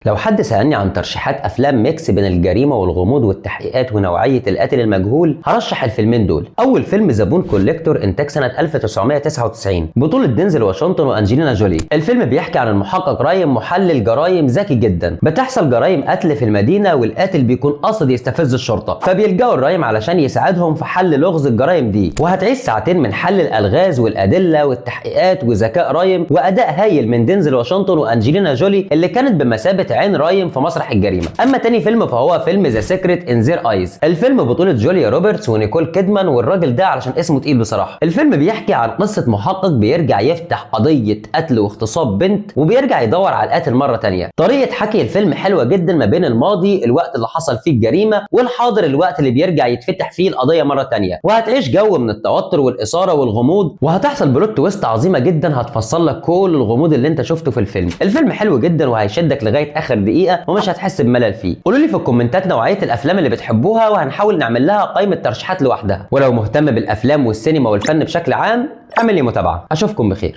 لو حد سألني عن ترشيحات أفلام ميكس بين الجريمة والغموض والتحقيقات ونوعية القاتل المجهول، هرشح الفيلمين دول. أول فيلم ذا بون كوليكتور، إنتاج سنة 1999، بطولة دينزل واشنطن وأنجلينا جولي. الفيلم بيحكي عن المحقق رايم، محلل جرايم ذكي جدا. بتحصل جرايم قتل في المدينة، والقاتل بيكون قاصد يستفز الشرطة، فبيلجأوا الرايم علشان يساعدهم في حل لغز الجرايم دي. وهتعيش ساعتين من حل الألغاز والأدلة والتحقيقات وذكاء رايم وأداء هايل من دينزل واشنطن وأنجلينا جولي اللي كانت بمثابة عين رايم في مسرح الجريمه. اما تاني فيلم فهو فيلم ذا سيكريت ان زير ايز. الفيلم بطوله جوليا روبرتس ونيكول كيدمان، والراجل ده علشان اسمه تقيل بصراحه. الفيلم بيحكي عن قصه محقق بيرجع يفتح قضيه قتل واغتصاب بنت، وبيرجع يدور على القاتل مره تانية. طريقه حكي الفيلم حلوه جدا ما بين الماضي، الوقت اللي حصل فيه الجريمه، والحاضر، الوقت اللي بيرجع يتفتح فيه القضيه مره تانية. وهتعيش جو من التوتر والاثاره والغموض، وهتحصل بلوت تويست عظيمه جدا هتفصل لك كل الغموض اللي انت شفته في الفيلم. الفيلم حلو جدا وهيشدك لغايه اخر دقيقه ومش هتحس بملل فيه. قولوا لي في الكومنتات نوعيه الافلام اللي بتحبوها، وهنحاول نعمل لها قائمه ترشيحات لوحدها. ولو مهتم بالافلام والسينما والفن بشكل عام، اعمل لي متابعه. اشوفكم بخير.